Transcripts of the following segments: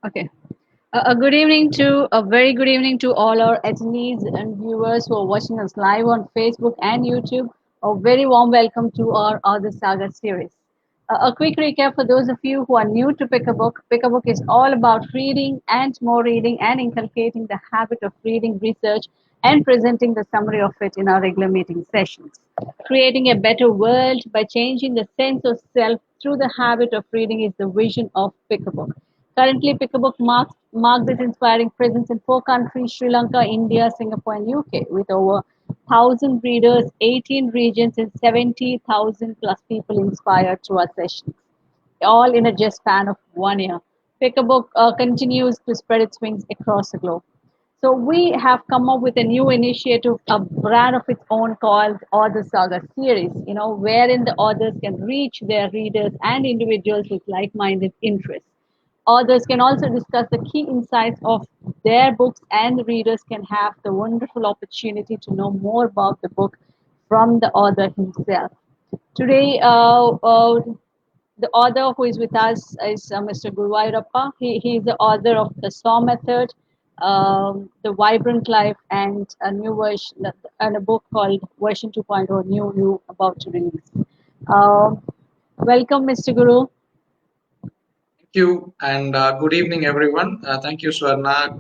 Okay. A good evening to a very good evening to all our attendees and viewers who are watching us live on Facebook and YouTube. A very warm welcome to our other Saga series. A quick recap for those of you who are new to Pick a Book. Pick a Book is all about reading and more reading and inculcating the habit of reading research and presenting the summary of it in our regular meeting sessions. Creating a better world by changing the sense of self through the habit of reading is the vision of Pick a Book. Currently, Pick a Book marks its inspiring presence in four countries: Sri Lanka, India, Singapore, and UK, with over 1,000 readers, 18 regions, and 70,000 plus people inspired through our sessions, all in a just span of 1 year. Pick a Book continues to spread its wings across the globe. So we have come up with a new initiative, a brand of its own called Author Saga series, wherein the authors can reach their readers and individuals with like-minded interests. Authors can also discuss the key insights of their books, and the readers can have the wonderful opportunity to know more about the book from the author himself. Today, the author who is with us is Mr. Guruvayurappa. He is the author of The Saw Method, The Vibrant Life, and a new version, and a book called Version 2.0, new about to release. Welcome, Mr. Guru. Thank you, and good evening, everyone. Thank you, Swarna,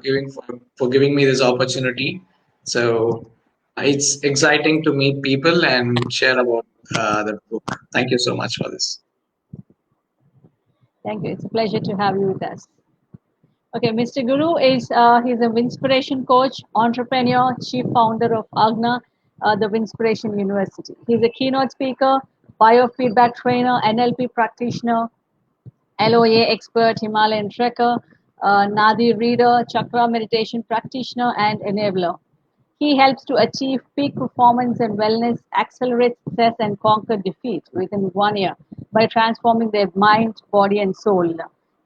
for giving me this opportunity. So it's exciting to meet people and share about the book. Thank you so much for this. Thank you. It's a pleasure to have you with us. Okay, Mr. Guru is he's a Winspiration coach, entrepreneur, chief founder of Agna, the Winspiration University. He's a keynote speaker, biofeedback trainer, NLP practitioner, LOA expert, Himalayan trekker, Nadi reader, chakra meditation practitioner, and enabler. He helps to achieve peak performance and wellness, accelerate success, and conquer defeat within 1 year by transforming their mind, body, and soul.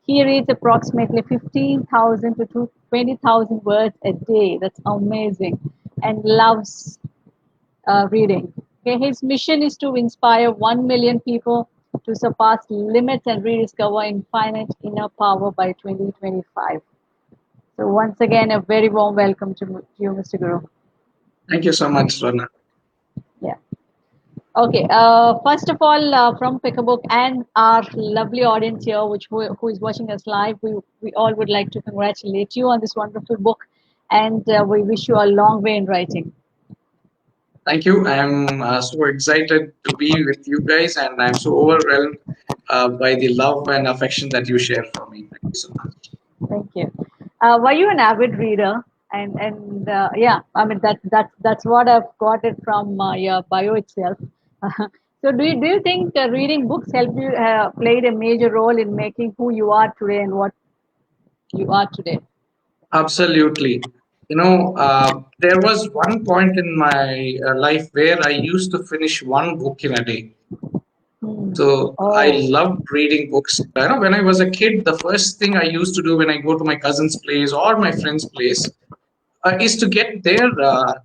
He reads approximately 15,000 to 20,000 words a day. That's amazing. And loves reading. Okay, his mission is to inspire 1 million people to surpass limits and rediscover infinite inner power by 2025. So, once again, a very warm welcome to you, Mr. Guru. Thank you so much, Swarna. Yeah. Okay. First of all, from Pick a Book and our lovely audience here, who is watching us live, we all would like to congratulate you on this wonderful book, and we wish you a long way in writing. Thank you. I'm so excited to be with you guys, and I'm so overwhelmed by the love and affection that you share for me. Thank you so much. Thank you. Were you an avid reader? And yeah, I mean that's what I've got it from your bio itself. So do you think reading books helped you played a major role in making who you are today and what you are today? Absolutely. There was one point in my life where I used to finish one book in a day. Hmm. So I Oh. loved reading books. When I was a kid, the first thing I used to do when I go to my cousin's place or my friend's place is to get their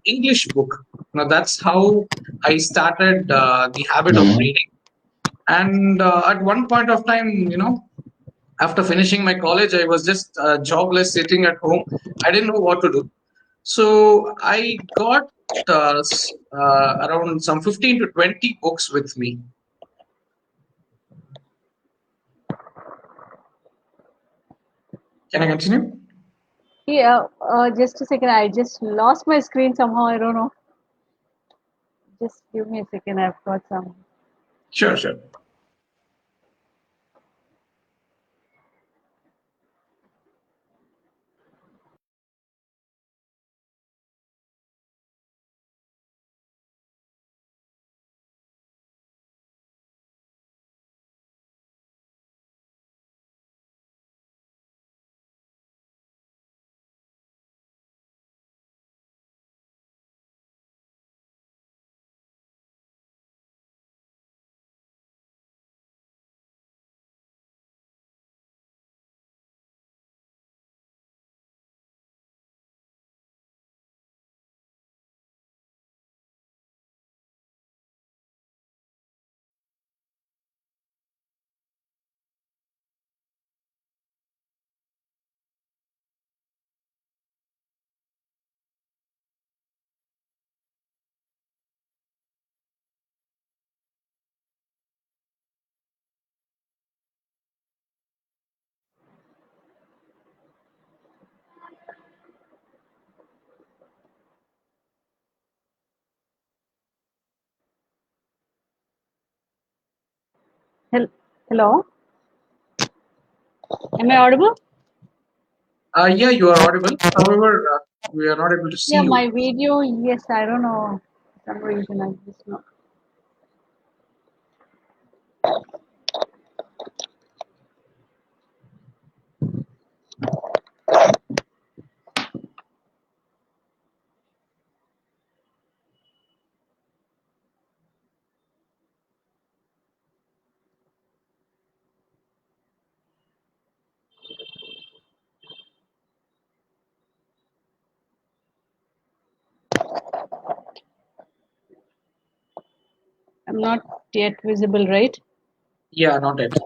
English book. That's how I started the habit of reading. And at one point of time, after finishing my college, I was just jobless, sitting at home. I didn't know what to do. So I got around some 15 to 20 books with me. Can I continue? Yeah, just a second. I just lost my screen somehow. I don't know. Just give me a second. I've got some. Sure, sure. Hel- Hello, am I audible? Yeah, you are audible. However, we are not able to see Yeah, you. my video. Yes, I don't know. For some reason I just know. I'm not yet visible, right? Yeah, not yet. Shit,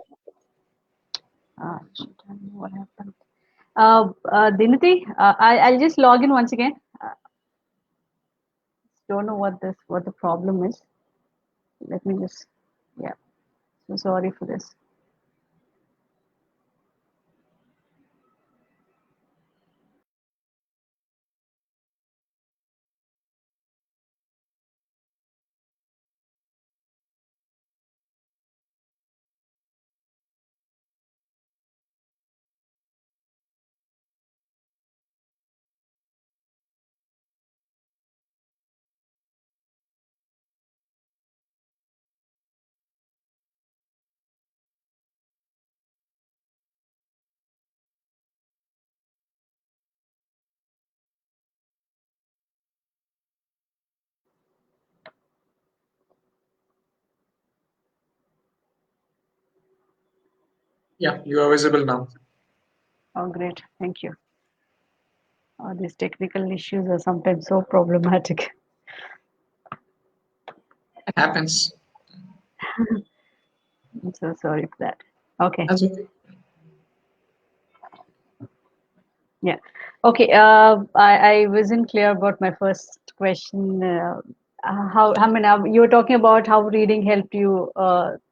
I don't know what happened. Dinati, I'll just log in once again. Don't know what the problem is. Let me just, yeah. So sorry for this. Yeah, you are visible now. Oh, great. Thank you. These technical issues are sometimes so problematic. It happens. I'm so sorry for that. Okay. That's okay. Yeah. Okay. I wasn't clear about my first question. How, I mean, you were talking about how reading helped you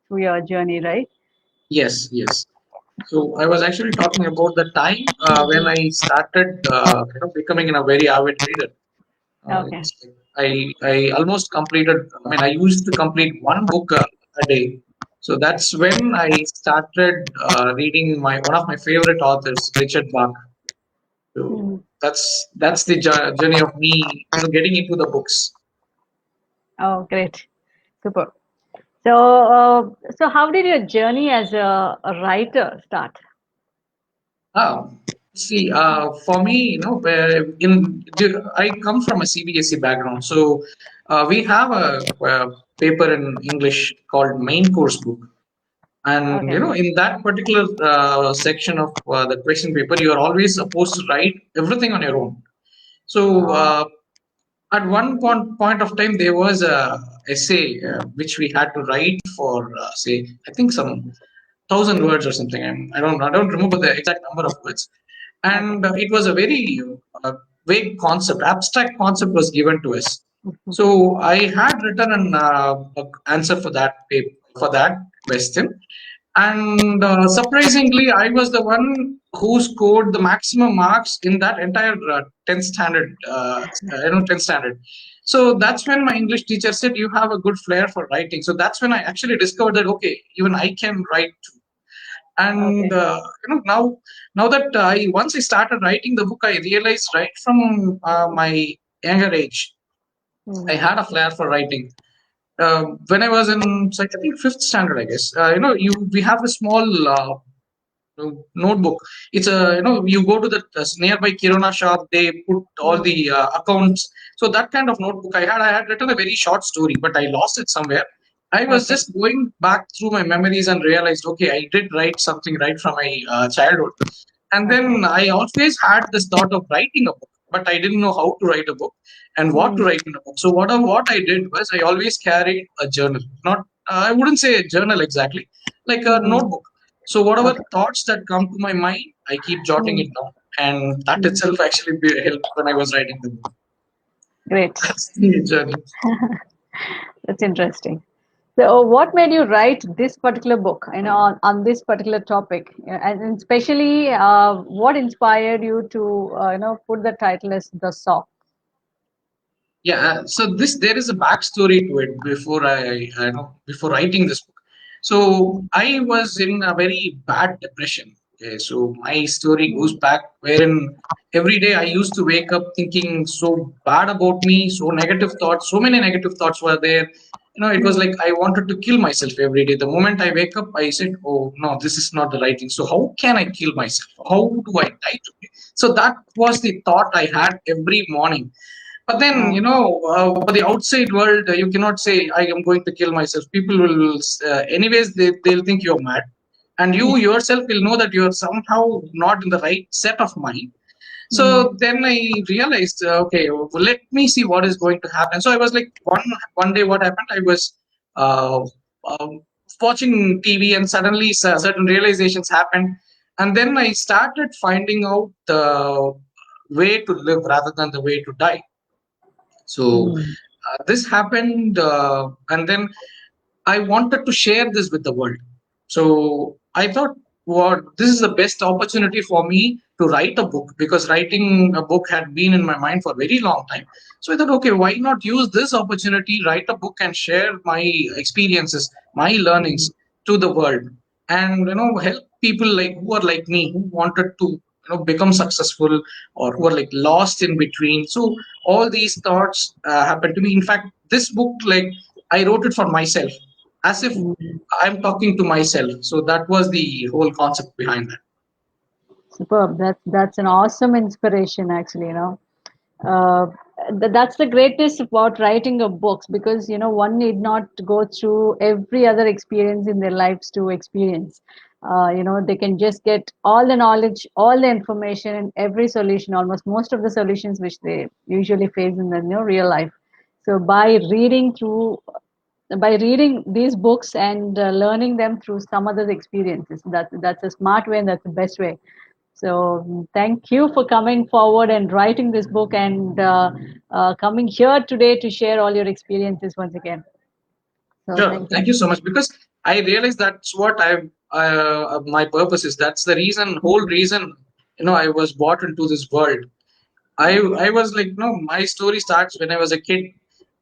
through your journey, right? Yes, yes. So I was actually talking about the time when Mhm. I started, becoming a very avid reader. Okay. It's like I almost completed. I mean, I used to complete one book a day. So that's when I started reading my one of my favorite authors, Richard Bach. So Mhm. that's the journey of me, getting into the books. Oh, great. Super. So, so how did your journey as a writer start? Ah, see, for me, I come from a CBSE background, so we have a paper in English called main course book, and Okay. in that particular section of the question paper, you are always supposed to write everything on your own. So Uh, at one point of time, there was a essay which we had to write for, say, I think some 1,000 words or something. I don't remember the exact number of words, okay. and it was a very vague concept, abstract concept was given to us. So I had written an answer for that for that question, and surprisingly, I was the one who scored the maximum marks in that entire 10th standard. 10th standard. So that's when my English teacher said, "You have a good flair for writing." So that's when I actually discovered that okay, even I can write too. And Okay. now that I once I started writing the book, I realized right from my younger age, I Hmm. had a flair for writing. When I was in, I think, fifth standard, I guess. You we have a small notebook. It's a you go to the nearby kirana shop. They put all Hmm. the accounts. So that kind of notebook I had written a very short story, but I lost it somewhere. I was Okay. just going back through my memories and realized, okay, I did write something right from my childhood. And Okay. then I always had this thought of writing a book, but I didn't know how to write a book and what to Hmm. write in a book. So what I did was I always carried a journal. Not I wouldn't say a journal exactly, like a Hmm. notebook. So whatever Okay. thoughts that come to my mind, I keep jotting Hmm. it down, and that Hmm. itself actually helped when I was writing the book. Great. That's the journey. That's interesting. So, what made you write this particular book? On this particular topic, and especially, what inspired you to, put the title as the Saw? Yeah. So this there is a backstory to it before I know before writing this book. So I was in a very bad depression. Okay, so my story goes Mm. back wherein every day I used to wake up thinking so bad about me, so negative thoughts, so many negative thoughts were there. It was Mm. like I wanted to kill myself every day. The moment I wake up, I said, oh no, this is not the right thing. So how can I kill myself? How do I die today? So that was the thought I had every morning. But then, Oh. for the outside world, you cannot say, I am going to kill myself. People will, anyways, they'll think you're mad. And you yourself will know that you're somehow not in the right set of mind. Mm. So then I realized, okay, well, let me see what is going to happen. So I was like, one day, what happened? I was uh, um, watching TV, and suddenly certain realizations happened, and then I started finding out the way to live rather than the way to die. So Mm. this happened, and then I wanted to share this with the world. So I thought, what this is the best opportunity for me to write a book, because writing a book had been in my mind for a very long time. So I thought, okay, why not use this opportunity, write a book, and share my experiences, my learnings Mm. to the world, and help people like who are like me, who wanted to become successful, or who are like lost in between. So all these thoughts happened to me. In fact, this book, like, I wrote it for myself, as if Mm. I'm talking to myself. So that was the whole concept behind that. Superb. That's an awesome inspiration, actually. Uh, that's the greatest about writing of books, because one need not go through every other experience in their lives to experience. They can just get all the knowledge, all the information, and every solution, almost most of the solutions which they usually face in the real life. So by reading these books and learning them through some other experiences, that's a smart way, and that's the best way. So thank you for coming forward and writing this book, and coming here today to share all your experiences once again. So Sure, thank thank you. you so much, because I realized that's what my purpose is. That's the reason, whole reason, I was brought into this world. I was like, no, my story starts when I was a kid.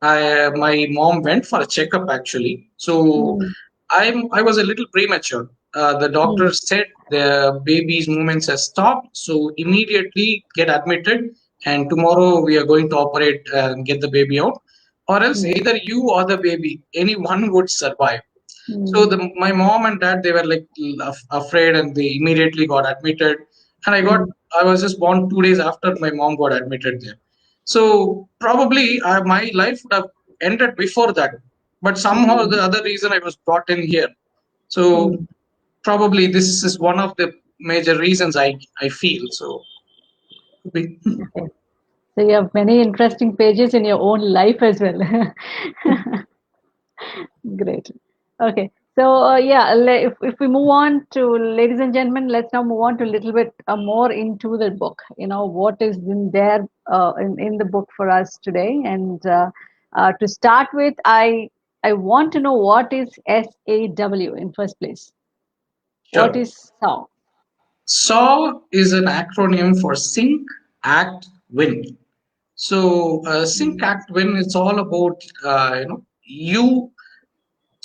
My mom went for a checkup, actually. So Mm. I was a little premature. The doctor Mm. said the baby's movements have stopped, so immediately get admitted, and tomorrow we are going to operate and get the baby out, or else Mm. either you or the baby, any one would survive. So Mm. my mom and dad, they were like afraid, and they immediately got admitted. And Mm. I was just born 2 days after my mom got admitted there. So probably my life would have ended before that, but somehow Mm. the other reason I was brought in here. So Mm. probably this is one of the major reasons I feel so. Okay. So you have many interesting pages in your own life as well. Great. Okay. So yeah, if we move on to, ladies and gentlemen, let's now move on to a little bit more into the book. What is in there in the book for us today. And to start with, I want to know, what is SAW in first place. What Sure. is SAW? SAW is an acronym for Sync, Act, Win. So Sync, Mm. Act, Win. It's all about you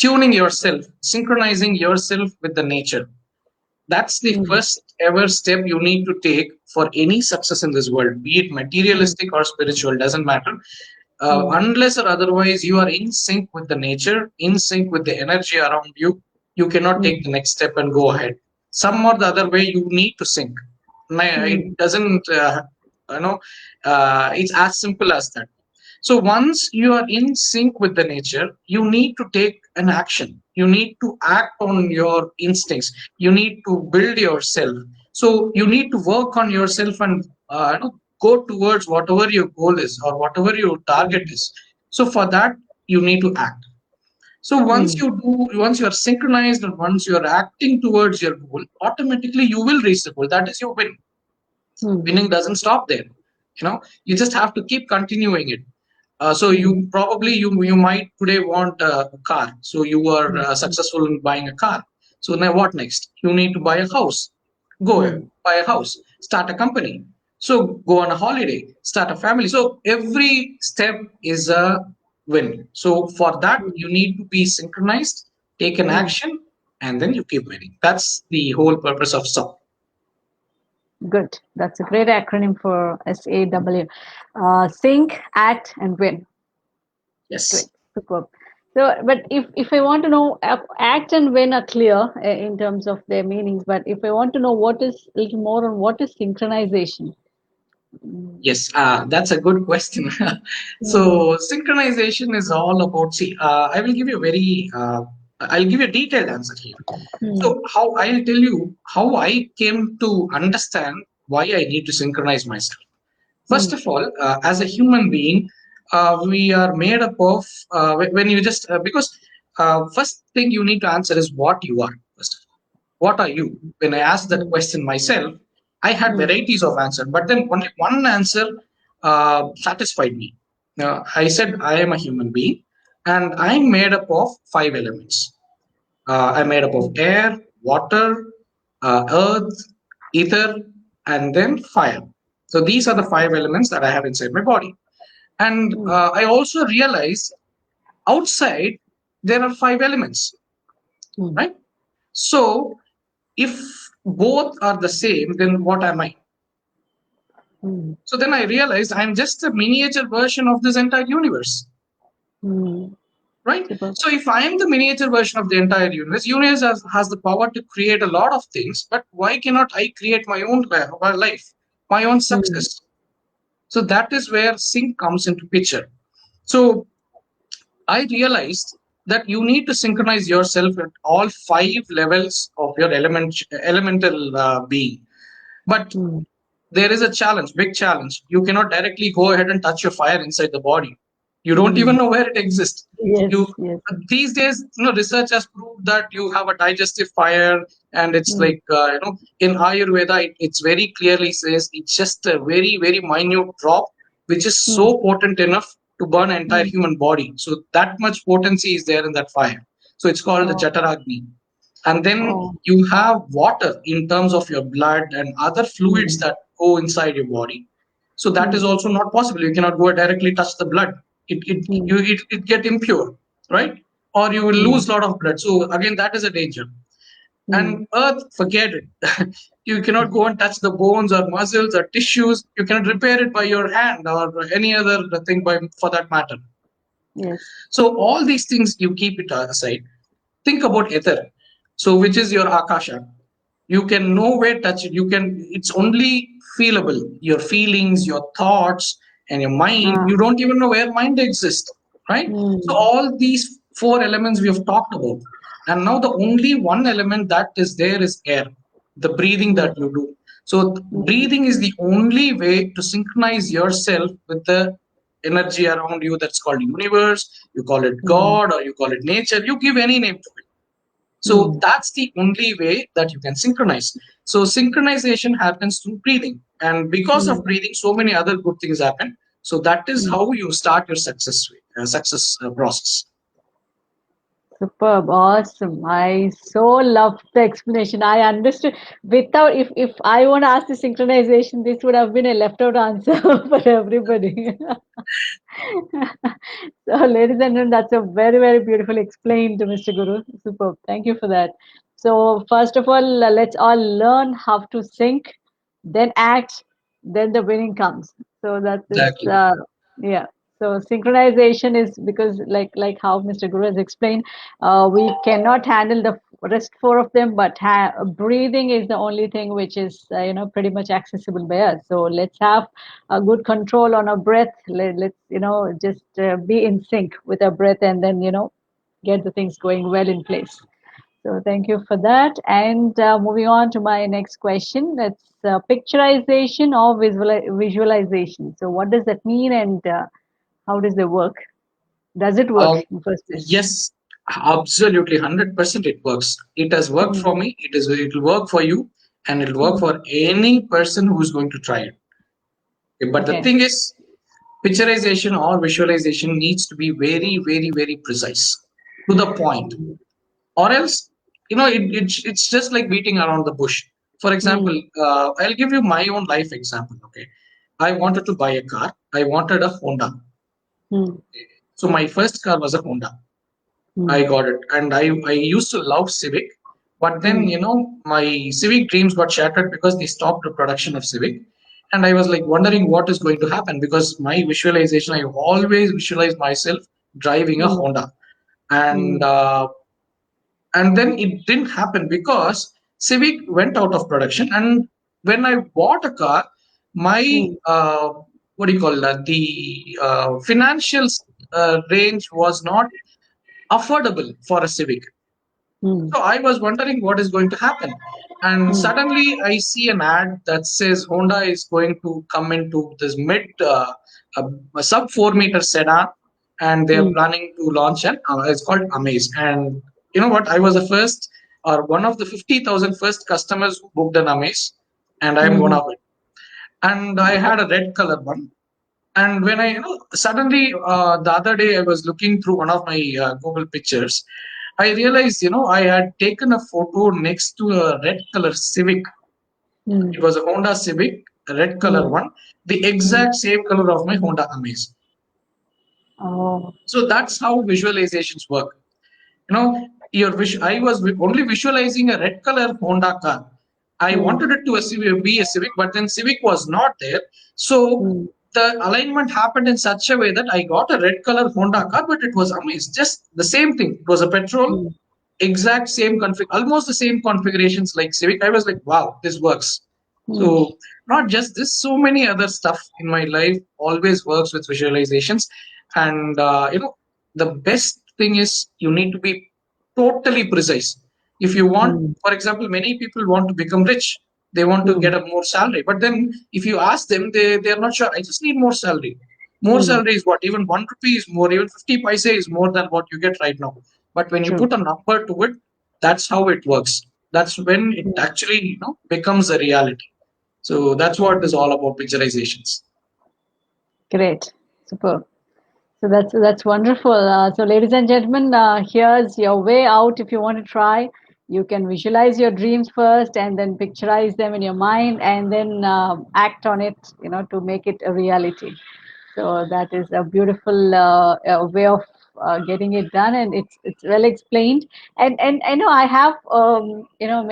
tuning yourself, synchronizing yourself with the nature. That's the Mm. first ever step you need to take for any success in this world, be it Mm. materialistic or spiritual, doesn't matter. Mm. Unless or otherwise you are in sync with the nature, in sync with the energy around you, you cannot take Mm. the next step and go ahead. Some or the other way, you need to sync. It Mm. doesn't, you know, it's as simple as that. So once you are in sync with the nature, you need to take an action. You need to act on your instincts. You need to build yourself. So you need to work on yourself and go towards whatever your goal is or whatever your target Mm. is. So for that, you need to act. So Mm. once you are synchronized and once you are acting towards your goal, automatically you will reach the goal. That is your win. Mm. Winning doesn't stop there. You just have to keep continuing it. So Mm. you might today want a car. So you are Mm. successful in buying a car. So now what next? You need to buy a house. Go ahead, Mm. buy a house. Start a company. So go on a holiday. Start a family. So every step is a win. So for that, Mm. you need to be synchronized, take an Mm. action, and then you keep winning. That's the whole purpose of SAW. Good. That's a great acronym for SAW. Think, act, and win. Great. Yes. Superb. So, but if I want to know, act and win are clear in terms of their meanings. But if I want to know what is a little more on what is synchronization. Yes, that's a good question. Mm, So synchronization is all about. See, I will give you a very, I'll give you a detailed answer here. mm, So how I'll tell you how I came to understand why I need to synchronize myself. First mm, of all, as a human being, we are made up of when you just because first thing you need to answer is what you are. First of all, what are you? When I asked that mm, question myself, I had mm, varieties of answer, but then only one answer satisfied me. Now, I said I am a human being, and I'm made up of five elements. I'm made up of mm, air, water, earth, ether, and then fire. So these are the five elements that I have inside my body. And mm, I also realize outside there are five elements, mm, right? So if both are the same, then what am I? mm, So then I realized I'm just a miniature version of this entire universe, mm. right? Superb. So if I am the miniature version of the entire universe has the power to create a lot of things, but why cannot I create my own life, my own Mm, success? So that is where sync comes into picture. So I realized that you need to synchronize yourself at all five levels of your elemental being. But mm, there is a challenge, big challenge. You cannot directly go ahead and touch your fire inside the body. You don't even mm. know where it exists. Yes, You yes. these days, research has proved that you have a digestive fire, and it's Mm, like in Ayurveda, it's very clearly says it's just a very very minute drop, which is mm, so potent enough to burn an entire mm. human body. So that much potency is there in that fire. So it's called the Oh, Jataragni. And then oh. you have water in terms of your blood and other fluids Mm, that go inside your body. So that is mm, also not possible. You cannot go directly touch the blood. mm, It get impure, right? Or you will mm, lose a lot of blood. So again, that is a danger. mm. And earth, forget it. You cannot go and touch the bones or muscles or tissues. You cannot repair it by your hand or any other thing by for that matter. Yes. So all these things you keep it aside. Think about ether. So which is your akasha. You can nowhere touch it. It's only feelable. Your feelings, your thoughts, and your mind. Ah, You don't even know where mind exists, right? So mm, all these four elements we have talked about. And now the only one element that is there is air, the breathing mm, that you do. So mm, breathing is the only way to synchronize yourself with the energy around you. That's called universe. You call it mm, God or you call it nature. You give any name to it. So mm, that's the only way that you can synchronize. So synchronization happens through breathing. And because of mm, breathing, so many other good things happen. So that is mm. how you start your success process. Superb, awesome. I so loved the explanation. I understood without if I want to ask the synchronization, this would have been a left out answer for everybody. So, ladies and gentlemen, that's a very, very beautiful explained, Mr. Guru. Superb. Thank you for that. So, first of all, let's all learn how to think, then act, then the winning comes. So that is, Exactly. yeah. So synchronization is because, like how Mr. Guru has explained, we cannot handle the rest four of them, but breathing is the only thing which is, pretty much accessible by us. So let's have a good control on our breath. Let's just be in sync with our breath, and then get the things going well in place. So thank you for that. And moving on to my next question, that's picturization or visualization. So what does that mean, and how does it work? Does it work Um, in the first place? yes, absolutely, 100% it works. It has worked Hmm. for me. It will work for you, and it will work Hmm. for any person who's going to try it. Okay, but the Okay. thing is, picturization or visualization needs to be very, very, very precise to the point, or else it's just like beating around the bush. For example, Hmm. I'll give you my own life example. Okay, I wanted to buy a car. I wanted a Honda. Hmm. So my first car was a Honda. Hmm. I got it, and I used to love Civic. But then, Mm. my Civic dreams got shattered because they stopped the production of Civic. And I was like wondering what is going to happen, because my visualization, I always visualize myself driving a Mm. Honda. And Mm. then it didn't happen because Civic went out of production. And when I bought a car, my Mm. what do you call that? The financial range was not affordable for a Civic. Mm. So I was wondering what is going to happen. And Mm. suddenly I see an ad that says Honda is going to come into this a, a sub 4 meter sedan, and they're Mm. planning to launch it's called Amaze. And you know what? I was the first, or one of the 50,000 first customers who booked an Amaze, and I'm one Mhm. of it. And I had a red color one. And when suddenly the other day I was looking through one of my Google pictures, I realized, I had taken a photo next to a red color Civic. Mm. It was a Honda Civic, a red color Mm. one, the Mm. exact same color of my Honda Amaze. Oh. So that's how visualizations work. I was only visualizing a red color Honda car. I Mm. wanted it to be a Civic, but then Civic was not there. So Mm. the alignment happened in such a way that I got a red color Honda car, but it was amazing. Just the same thing. It was a petrol, Mm. exact same config, almost the same configurations like Civic. I was like, wow, this works. Mm. So not just this, so many other stuff in my life always works with visualizations. And the best thing is you need to be totally precise. If you want, Mm. for example, many people want to become rich. They want to Mm. get a more salary. But then if you ask them, they're not sure. I just need more salary. More Mm. salary is what? Even 1 rupee is more, even 50 paise is more than what you get right now. But when you True. put a number to it, that's how it works. That's when it Mm. actually, becomes a reality. So that's what is Mm. all about visualizations. Great. Super. So that's wonderful. So, ladies and gentlemen, here's your way out. If you want to try, you can visualize your dreams first, and then picturize them in your mind, and then act on it. To make it a reality. So that is a beautiful way of getting it done, and it's well explained. And I know I have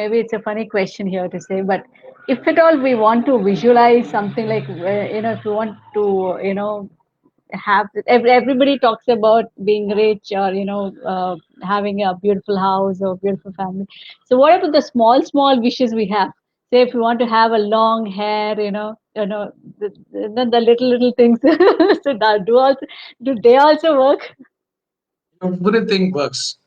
maybe it's a funny question here to say, but if at all we want to visualize something like if we want to have everybody talks about being rich or having a beautiful house or beautiful family. So what about the small wishes we have? Say if you want to have a long hair, the little things. So do they also work? Everything works.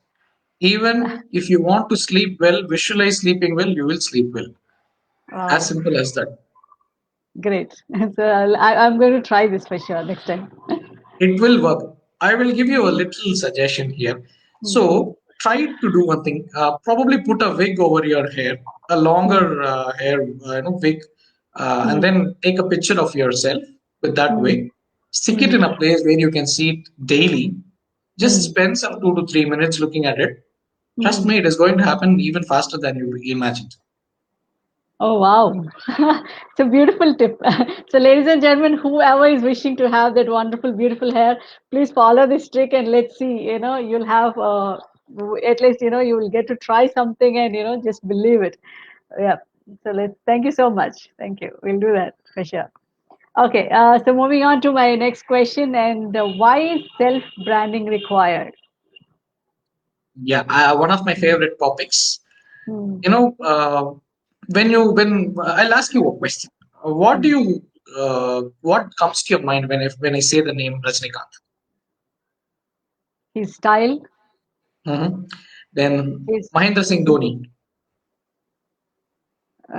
Even if you want to sleep well, visualize sleeping well, you will sleep well. As Wow, simple as that. great. So I'm going to try this for sure next time. It will work. I will give you a little suggestion here. Mm-hmm. So try to do one thing. Probably put a wig over your hair, a longer hair, wig, and Mm-hmm. then take a picture of yourself with that Mm-hmm. wig. Stick it in a place where you can see it daily. Just Mm-hmm. spend some 2 to 3 minutes looking at it. Trust Mm-hmm. me, it is going to happen even faster than you imagined. Oh, wow. It's a beautiful tip. So, ladies and gentlemen, whoever is wishing to have that wonderful, beautiful hair, please follow this trick and let's see. You'll have, at least, you will get to try something and, just believe it. Yeah. So, thank you so much. Thank you. We'll do that for sure. Okay. So, moving on to my next question, and why is self branding required? Yeah, one of my favorite topics. Hmm. You know, when I'll ask you a question. What do Hmm. you what comes to your mind when I say the name Rajnikant? His style, Then his Mahendra Singh Dhoni,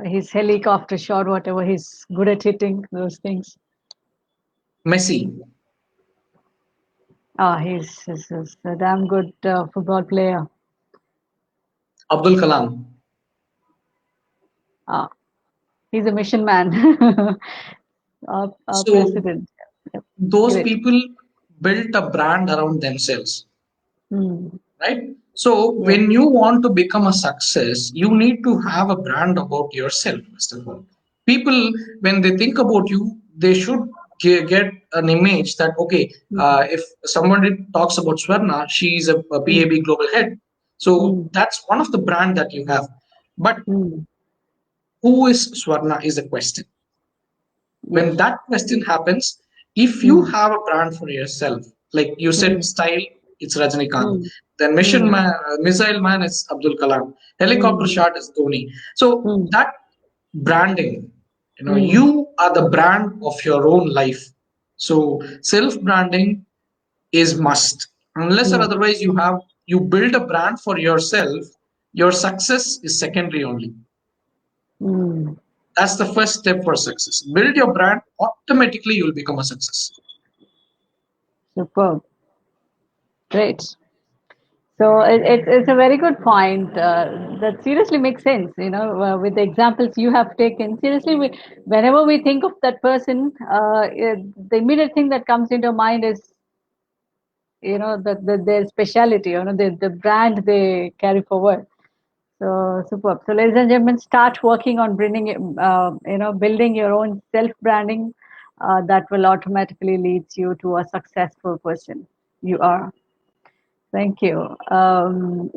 his helicopter shot, whatever he's good at hitting, those things. Messi, Ah, he's a damn good football player. Abdul Kalam. Ah, he's a mission man, our So president. Yep. those Great. people built a brand around themselves, Hmm. right? So Yes. when you want to become a success, you need to have a brand about yourself, first of all. People, when they think about you, they should get an image that, okay, Hmm. if somebody talks about Swarna, she's a Hmm. PAB global head. So mm, that's one of the brand that you have. But mm, who is Swarna is the question. When yes. that question happens, if you Mm, have a brand for yourself, like you said, mm, style, it's Rajnikant. mm, Then mm, missile man is Abdul Kalam. Helicopter mm, shot is Dhoni. So mm, that branding, mm, you are the brand of your own life. So self branding is must. Unless or mm, otherwise you build a brand for yourself, your success is secondary only. mm. That's the first step for success. Build your brand, automatically you'll become a success. Superb. Great. So it's a very good point. That seriously makes sense. With the examples you have taken, seriously, whenever we think of that person, the immediate thing that comes into mind is, their speciality, the brand they carry forward. So superb. So ladies and gentlemen, start working on building your own self branding. That will automatically lead you to a successful person. You are. Thank you. And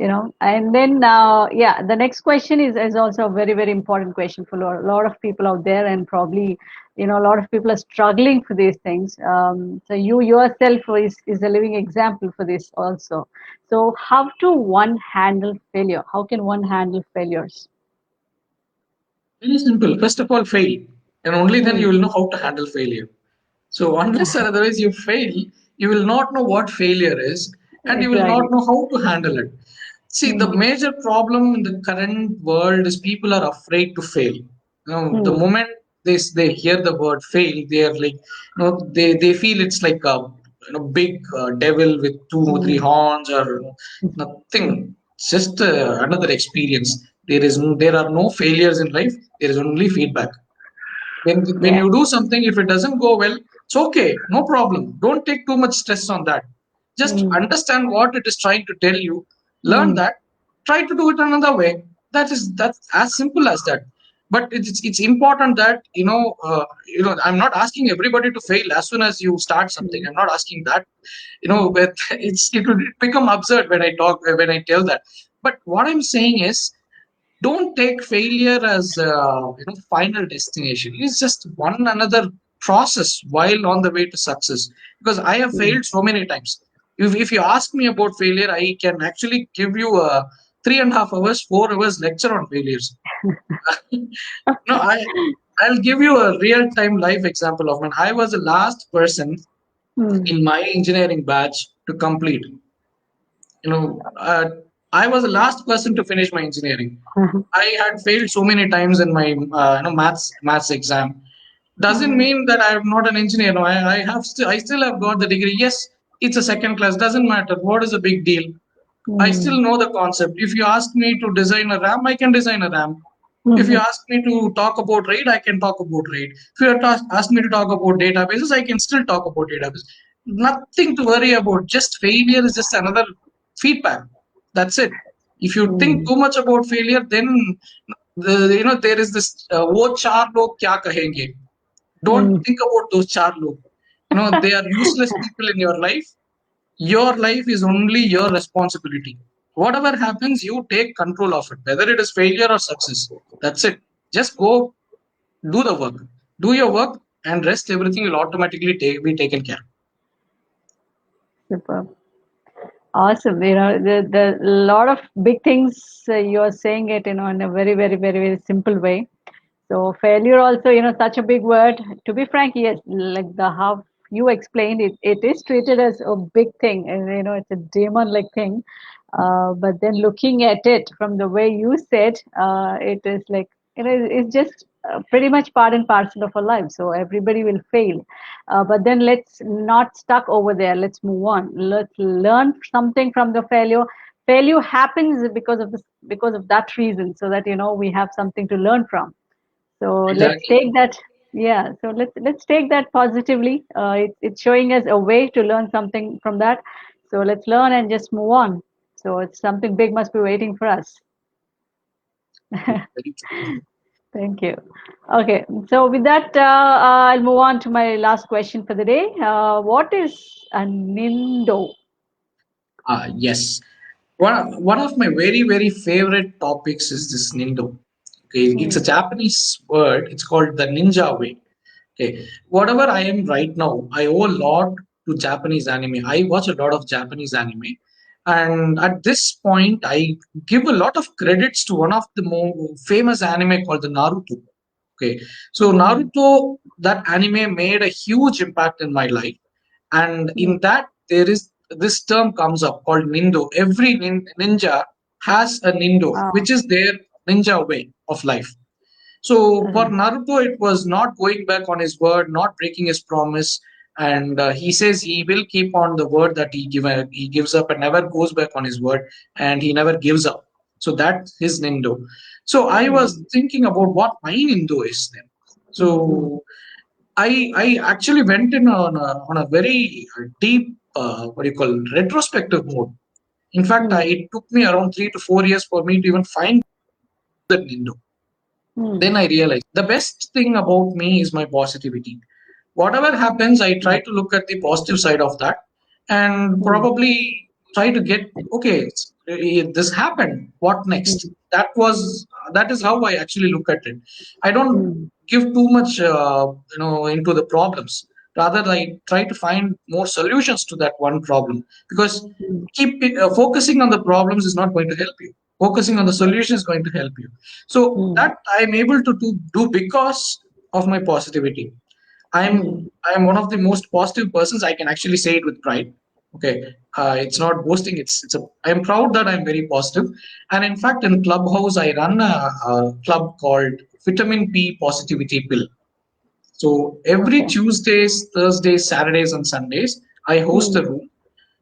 then yeah, the next question is also a very, very important question for a lot of people out there, and probably, a lot of people are struggling for these things. So you yourself is a living example for this also. So how to one handle failure? How can one handle failures? Very simple. First of all, fail. And only then Hmm. you will know how to handle failure. So unless or otherwise you fail, you will not know what failure is and you will not Exactly. know how to handle it. See, the Hmm. major problem in the current world is people are afraid to fail. The Hmm. moment they hear the word fail, they are like, they feel it's like a big devil with two or three Hmm. horns or nothing. It's just another experience. There are no failures in life. There is only feedback. When Yeah. you do something, if it doesn't go well, it's okay, no problem, don't take too much stress on that. Just Hmm. understand what it is trying to tell you, learn Hmm. that, try to do it another way. That's as simple as that. But it's important that I'm not asking everybody to fail as soon as you start something. Hmm. I'm not asking that. Hmm. But it will become absurd when I tell that. But what I'm saying is, don't take failure as final destination. It's just one another process while on the way to success. Because I have Hmm. failed so many times. If you ask me about failure, I can actually give you a 3.5 hours 4 hours lecture on failures. No, I'll give you a real time life example of mine. I was the last person Hmm. in my engineering batch to complete. you know uh, I was the last person to finish my engineering. I had failed so many times in my maths exam. Doesn't Hmm. mean that I am not an engineer. No, I still have got the degree. Yes, it's a second class. Doesn't matter. What is a big deal? I Hmm. still know the concept. If you ask me to design a RAM, I can design a RAM. If you Hmm. ask me to talk about RAID, I can talk about RAID. If you ask me to talk about databases, I can still talk about databases. Nothing to worry about. Just failure is just another feedback. That's it. If you think Hmm. too much about failure, then there is this "वो चार लोग क्या कहेंगे." Don't Hmm. think about those चार लोग. They are useless people in your life. Your life is only your responsibility. Whatever happens, you take control of it, whether it is failure or success. That's it. Just go do the work. Do your work, and rest everything will automatically be taken care. Superb. Awesome. The lot of big things you're saying it, in a very, very, very, very simple way. So failure also, such a big word. To be frank, yes, like the how you explained it, it is treated as a big thing, and it's a demon-like thing. But then looking at it from the way you said, it is like it's just pretty much part and parcel of our life. So everybody will fail, but then let's not stuck over there. Let's move on. Let's learn something from the failure. Failure happens because of that reason, so that we have something to learn from. So let's Exactly. take that. Yeah. So let's take that positively. It's showing us a way to learn something from that. So let's learn and just move on. So it's something big must be waiting for us. Very true. Thank you. Okay. So with that, I'll move on to my last question for the day. What is a nindo? Yes. one of my very favorite topics is this nindo. Okay, it's a Mm. Japanese word. It's called the ninja way. Okay, whatever I am right now, I owe a lot to Japanese anime. I watch a lot of Japanese anime, and at this point I give a lot of credits to one of the more famous anime called the Naruto. Okay, so Mm. Naruto, that anime made a huge impact in my life, and Mm. in that there is this term comes up called nindo. Every ninja has a nindo, Wow. which is their ninja way of life. So for Okay. Naruto, it was not going back on his word, not breaking his promise, and he says he will keep on the word that he gives up and never goes back on his word, and he never gives up. So that's his nindo. So I was Mm. thinking about what my nindo is then. Mm. So I actually went in on a very deep what do you call retrospective mode. In fact, Mm. it took me around 3 to 4 years for me to even find that nindo. Mm. Then I realized the best thing about me is my positivity. Whatever happens, I try to look at the positive side of that and Mm. probably try to get, okay, this happened. What next? Mm. That is how I actually look at it. I don't Mm. give too much, into the problems. Rather, I try to find more solutions to that one problem, because Mm. focusing on the problems is not going to help you. Focusing on the solution is going to help you. So Mm. that I'm able to do because of my positivity. Mm. I'm one of the most positive persons. I can actually say it with pride. Okay, it's not boasting. It's a. I'm proud that I'm very positive. And in fact, in Clubhouse, I run a club called Vitamin P Positivity Pill. So every Okay. Tuesdays, Thursdays, Saturdays, and Sundays, I host a Mm. room.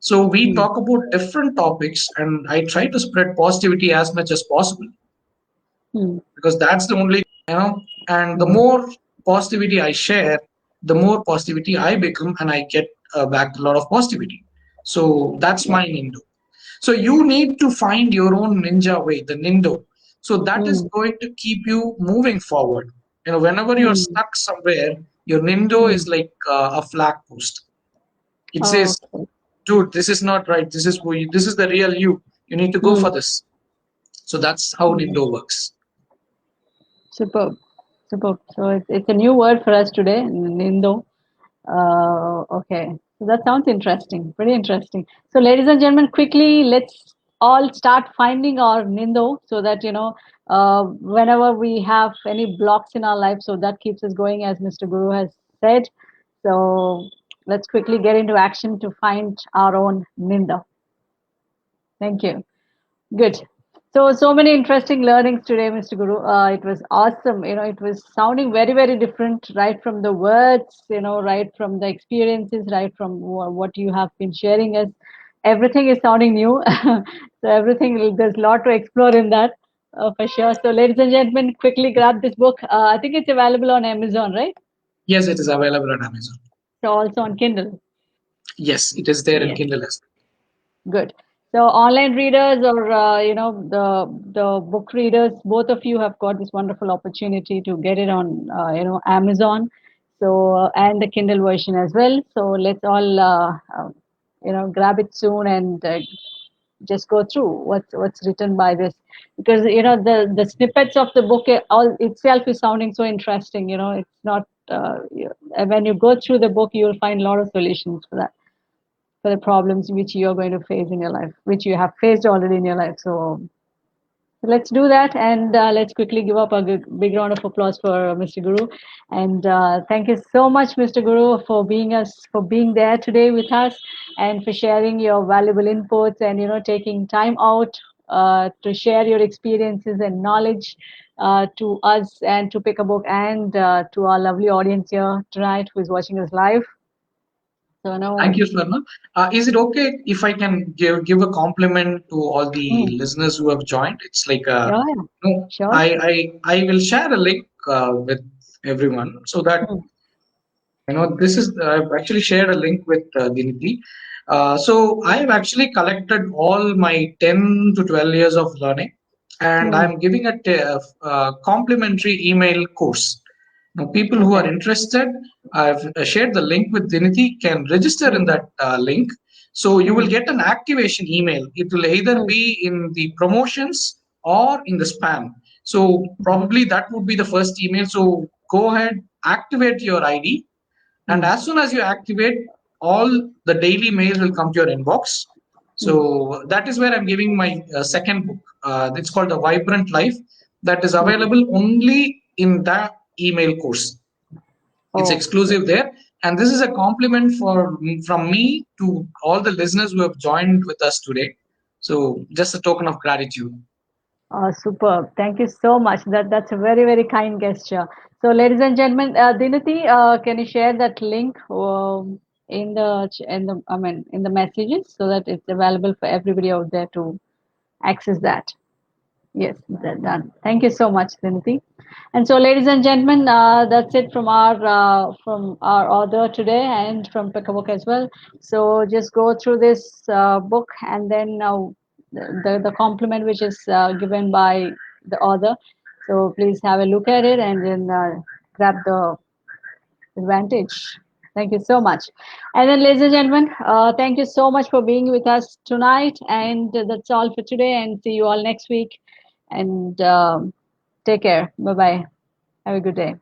So we Mm. talk about different topics, and I try to spread positivity as much as possible, Mm. because that's the only, and the Mm. more positivity I share, the more positivity I become, and I get back a lot of positivity. So that's Yeah. my nindo. So you need to find your own ninja way, the nindo. So that is Mm. going to keep you moving forward. Whenever you're Mm. stuck somewhere, your nindo is Mm. like a flag post. It says, Okay. dude, this is not right, this is who you, this is the real you need to go for Mm. this. So that's how Mm. nindo works. Superb. Superb. So it's a new word for us today, Nindo. Okay. So that sounds interesting. Pretty interesting. So, ladies and gentlemen, quickly, let's all start finding our Nindo so that, whenever we have any blocks in our life, so that keeps us going, as Mr. Guru has said. So, let's quickly get into action to find our own Nindo. Thank you. Good. So many interesting learnings today, Mr. Guru. It was awesome. It was sounding very different, right from the words, right from the experiences, right from what you have been sharing us. Everything is sounding new. So everything, there's a lot to explore in that, for sure. So, ladies and gentlemen, quickly grab this book. I think it's available on Amazon, right? Yes, it is available on Amazon. So also on Kindle. Yes, it is there in Yes. Kindle as Good. So online readers or the book readers, both of you have got this wonderful opportunity to get it on Amazon, so and the Kindle version as well. So let's all grab it soon and just go through what's written by this, because the snippets of the book all itself is sounding so interesting. It's not when you go through the book, you'll find a lot of solutions for that, for the problems which you're going to face in your life, which you have faced already in your life. So let's do that, and let's quickly give up a big round of applause for Mr. Guru. And thank you so much, Mr. Guru, for being there today with us, and for sharing your valuable inputs, and taking time out to share your experiences and knowledge to us, and to pick a book, and to our lovely audience here tonight who is watching us live. So Thank no. you, Swarna. Is it okay if I can give a compliment to all the Mm. listeners who have joined? It's like Yeah, yeah. no, Sure. I will share a link with everyone, so that Mm. this is I've actually shared a link with Diniti. So I have actually collected all my 10 to 12 years of learning, and Mm. I'm giving a complimentary email course. Now, people who are Okay. interested, I've shared the link with Diniti, can register in Mm. that link. So you will Mm, get an activation email. It will either mm, be in the promotions or in the spam. So probably that would be the first email. So go ahead, activate your ID, and mm, as soon as you activate, all the daily mails will come to your inbox. mm, So that is where I'm giving my second book. It's called The Vibrant Life, that is mm. available only in that email course. It's Oh, exclusive there, and this is a compliment from me to all the listeners who have joined with us today. So just a token of gratitude. superb. Thank you so much. That's a very, very kind gesture. So, ladies and gentlemen, Dinati, can you share that link in the I mean in the messages so that it's available for everybody out there to access that? Yes, done. Thank you so much, Dinati. And so, ladies and gentlemen, that's it from our author today and from Pick a Book as well. So, just go through this book and then the compliment which is given by the author. So, please have a look at it and then grab the advantage. Thank you so much. And then, ladies and gentlemen, thank you so much for being with us tonight. And that's all for today. And see you all next week. And take care. Bye bye. Have a good day.